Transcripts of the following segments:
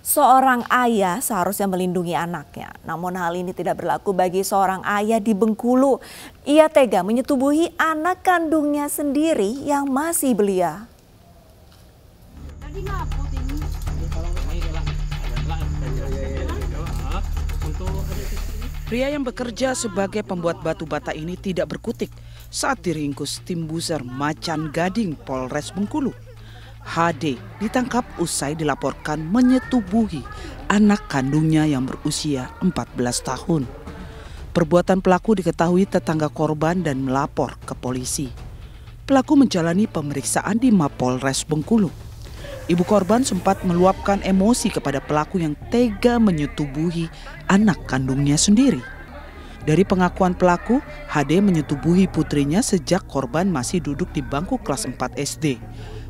Seorang ayah seharusnya melindungi anaknya. Namun hal ini tidak berlaku bagi seorang ayah di Bengkulu. Ia tega menyetubuhi anak kandungnya sendiri yang masih belia. Pria yang bekerja sebagai pembuat batu bata ini tidak berkutik saat diringkus tim Buser Macan Gading Polres Bengkulu. HD ditangkap usai dilaporkan menyetubuhi anak kandungnya yang berusia 14 tahun. Perbuatan pelaku diketahui tetangga korban dan melapor ke polisi. Pelaku menjalani pemeriksaan di Mapolres Bengkulu. Ibu korban sempat meluapkan emosi kepada pelaku yang tega menyetubuhi anak kandungnya sendiri. Dari pengakuan pelaku, HD menyetubuhi putrinya sejak korban masih duduk di bangku kelas 4 SD.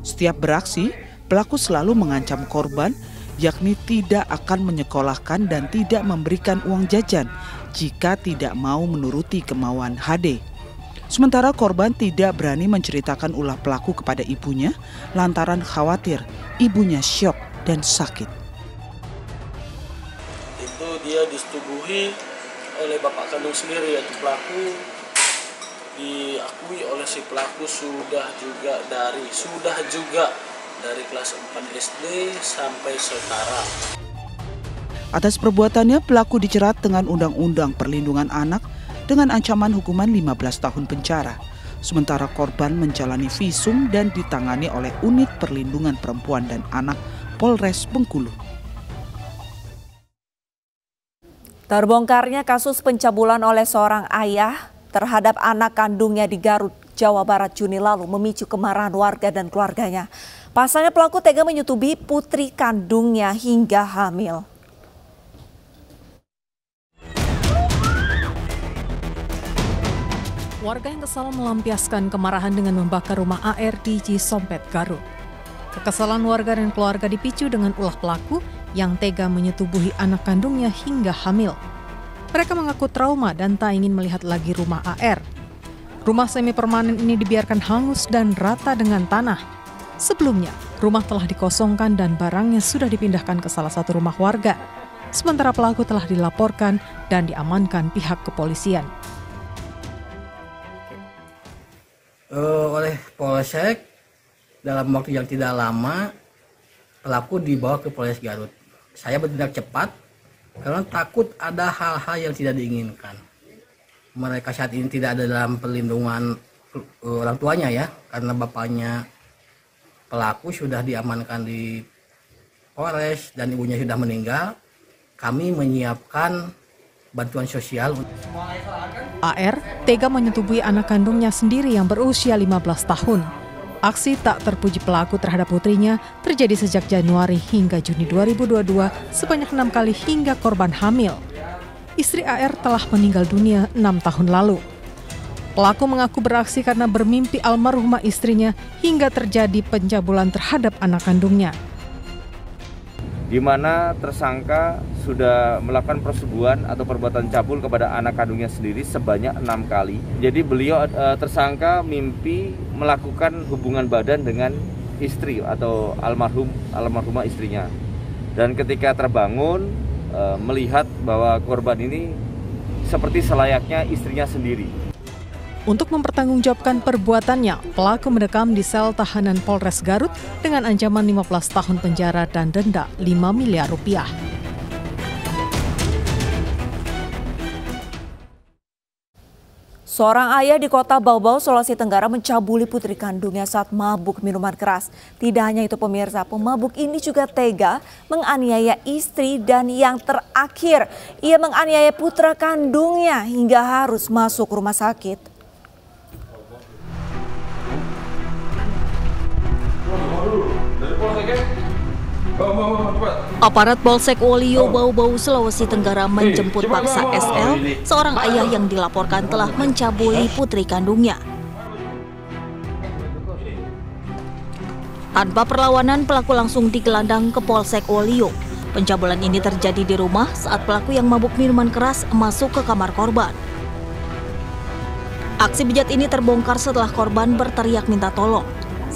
Setiap beraksi, pelaku selalu mengancam korban, yakni tidak akan menyekolahkan dan tidak memberikan uang jajan jika tidak mau menuruti kemauan HD. Sementara korban tidak berani menceritakan ulah pelaku kepada ibunya lantaran khawatir ibunya syok dan sakit. Itu dia disetubuhi oleh bapak kandung sendiri, yaitu pelaku. Diakui oleh si pelaku sudah juga dari kelas 4 SD sampai sekarang. Atas perbuatannya, pelaku dijerat dengan Undang-Undang Perlindungan Anak dengan ancaman hukuman 15 tahun penjara. Sementara korban menjalani visum dan ditangani oleh Unit Perlindungan Perempuan dan Anak Polres Bengkulu. Terbongkarnya kasus pencabulan oleh seorang ayah terhadap anak kandungnya di Garut, Jawa Barat Juni lalu memicu kemarahan warga dan keluarganya. Pasalnya pelaku tega menyetubuhi putri kandungnya hingga hamil. Warga yang kesal melampiaskan kemarahan dengan membakar rumah AR di Cisompet, Garut. Kekesalan warga dan keluarga dipicu dengan ulah pelaku yang tega menyetubuhi anak kandungnya hingga hamil. Mereka mengaku trauma dan tak ingin melihat lagi rumah AR. Rumah semi permanen ini dibiarkan hangus dan rata dengan tanah. Sebelumnya, rumah telah dikosongkan dan barangnya sudah dipindahkan ke salah satu rumah warga. Sementara pelaku telah dilaporkan dan diamankan pihak kepolisian. Oleh Polsek, dalam waktu yang tidak lama, pelaku dibawa ke Polres Garut. Saya bertindak cepat karena takut ada hal-hal yang tidak diinginkan. Mereka saat ini tidak ada dalam perlindungan orang tuanya ya, karena bapaknya pelaku sudah diamankan di Polres dan ibunya sudah meninggal. Kami menyiapkan bantuan sosial. AR tega menyetubuhi anak kandungnya sendiri yang berusia 15 tahun. Aksi tak terpuji pelaku terhadap putrinya terjadi sejak Januari hingga Juni 2022 sebanyak 6 kali hingga korban hamil. Istri AR telah meninggal dunia 6 tahun lalu. Pelaku mengaku beraksi karena bermimpi almarhumah istrinya hingga terjadi pencabulan terhadap anak kandungnya. Di mana tersangka sudah melakukan persetubuhan atau perbuatan cabul kepada anak kandungnya sendiri sebanyak 6 kali. Jadi beliau tersangka mimpi melakukan hubungan badan dengan istri atau almarhumah istrinya. Dan ketika terbangun melihat bahwa korban ini seperti selayaknya istrinya sendiri. Untuk mempertanggungjawabkan perbuatannya, pelaku mendekam di sel tahanan Polres Garut dengan ancaman 15 tahun penjara dan denda 5 miliar rupiah. Seorang ayah di kota Baubau, Sulawesi Tenggara mencabuli putri kandungnya saat mabuk minuman keras. Tidak hanya itu pemirsa, pemabuk ini juga tega menganiaya istri dan yang terakhir, ia menganiaya putra kandungnya hingga harus masuk rumah sakit. Aparat Polsek Wolio Baubau, Sulawesi Tenggara menjemput paksa SL, seorang ayah yang dilaporkan telah mencabuli putri kandungnya. Tanpa perlawanan, pelaku langsung digelandang ke Polsek Wolio. Pencabulan ini terjadi di rumah saat pelaku yang mabuk minuman keras masuk ke kamar korban. Aksi bejat ini terbongkar setelah korban berteriak minta tolong.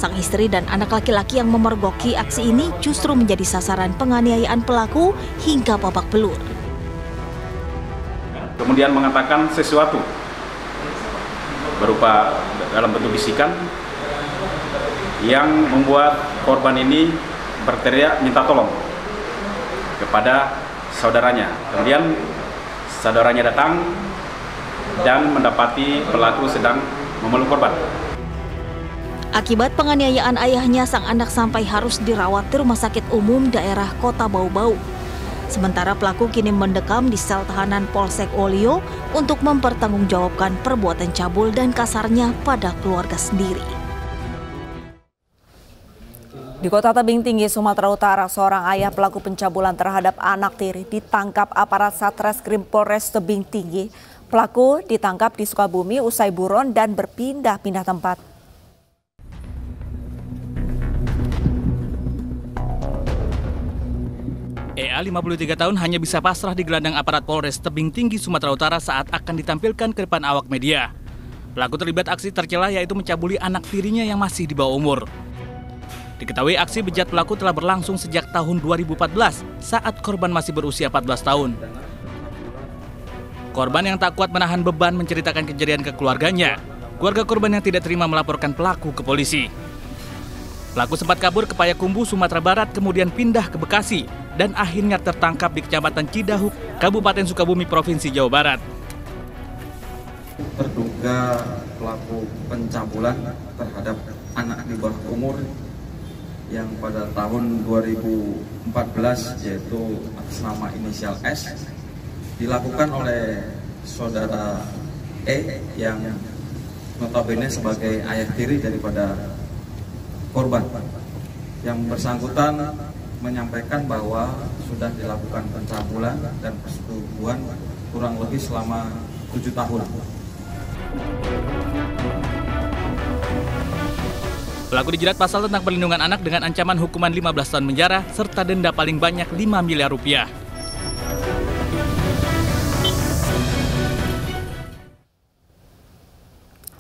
Sang istri dan anak laki-laki yang memergoki aksi ini justru menjadi sasaran penganiayaan pelaku hingga babak belur. Kemudian mengatakan sesuatu berupa dalam bentuk bisikan yang membuat korban ini berteriak minta tolong kepada saudaranya. Kemudian saudaranya datang dan mendapati pelaku sedang memeluk korban. Akibat penganiayaan ayahnya, sang anak sampai harus dirawat di Rumah Sakit Umum Daerah Kota Bau-Bau. Sementara pelaku kini mendekam di sel tahanan Polsek Olio untuk mempertanggungjawabkan perbuatan cabul dan kasarnya pada keluarga sendiri. Di Kota Tebing Tinggi, Sumatera Utara, seorang ayah pelaku pencabulan terhadap anak tiri ditangkap aparat Satreskrim Polres Tebing Tinggi. Pelaku ditangkap di Sukabumi usai buron dan berpindah-pindah tempat. EA 53 tahun hanya bisa pasrah di gelandang aparat Polres Tebing Tinggi, Sumatera Utara saat akan ditampilkan ke depan awak media. Pelaku terlibat aksi tercela yaitu mencabuli anak tirinya yang masih di bawah umur. Diketahui aksi bejat pelaku telah berlangsung sejak tahun 2014 saat korban masih berusia 14 tahun. Korban yang tak kuat menahan beban menceritakan kejadian ke keluarganya. Keluarga korban yang tidak terima melaporkan pelaku ke polisi. Pelaku sempat kabur ke Payakumbuh, Sumatera Barat, kemudian pindah ke Bekasi, dan akhirnya tertangkap di Kecamatan Cidahuk, Kabupaten Sukabumi, Provinsi Jawa Barat. Terduga pelaku pencabulan terhadap anak di bawah umur yang pada tahun 2014 yaitu atas nama inisial S dilakukan oleh saudara E yang notabene sebagai ayah tiri daripada korban. Yang bersangkutan menyampaikan bahwa sudah dilakukan pencabulan dan persetubuhan kurang lebih selama 7 tahun. Pelaku dijerat pasal tentang perlindungan anak dengan ancaman hukuman 15 tahun penjara serta denda paling banyak 5 miliar rupiah.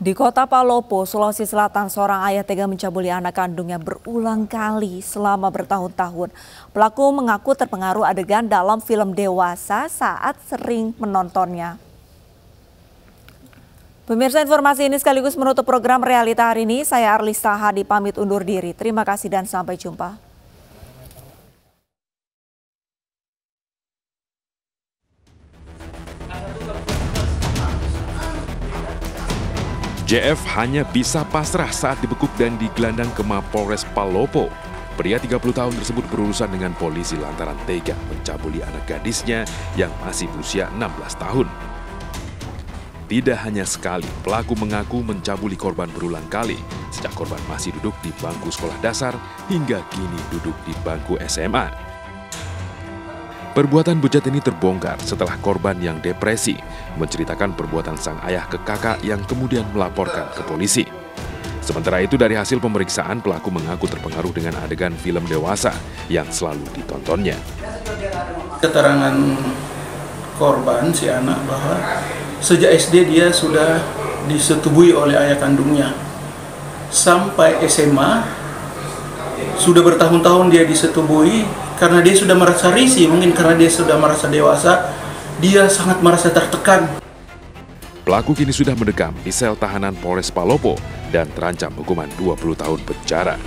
Di Kota Palopo, Sulawesi Selatan, seorang ayah tega mencabuli anak kandungnya berulang kali selama bertahun-tahun. Pelaku mengaku terpengaruh adegan dalam film dewasa saat sering menontonnya. Pemirsa, informasi ini sekaligus menutup program Realita hari ini. Saya Arlista Hadi pamit undur diri. Terima kasih dan sampai jumpa. JF hanya bisa pasrah saat dibekuk dan digelandang ke Mapolres Palopo. Pria 30 tahun tersebut berurusan dengan polisi lantaran tega mencabuli anak gadisnya yang masih berusia 16 tahun. Tidak hanya sekali, pelaku mengaku mencabuli korban berulang kali sejak korban masih duduk di bangku sekolah dasar hingga kini duduk di bangku SMA. Perbuatan bejat ini terbongkar setelah korban yang depresi menceritakan perbuatan sang ayah ke kakak yang kemudian melaporkan ke polisi. Sementara itu dari hasil pemeriksaan pelaku mengaku terpengaruh dengan adegan film dewasa yang selalu ditontonnya. Keterangan korban si anak bahwa sejak SD dia sudah disetubui oleh ayah kandungnya. Sampai SMA sudah bertahun-tahun dia disetubui karena dia sudah merasa risih, mungkin karena dia sudah merasa dewasa, dia sangat merasa tertekan. Pelaku kini sudah mendekam di sel tahanan Polres Palopo dan terancam hukuman 20 tahun penjara.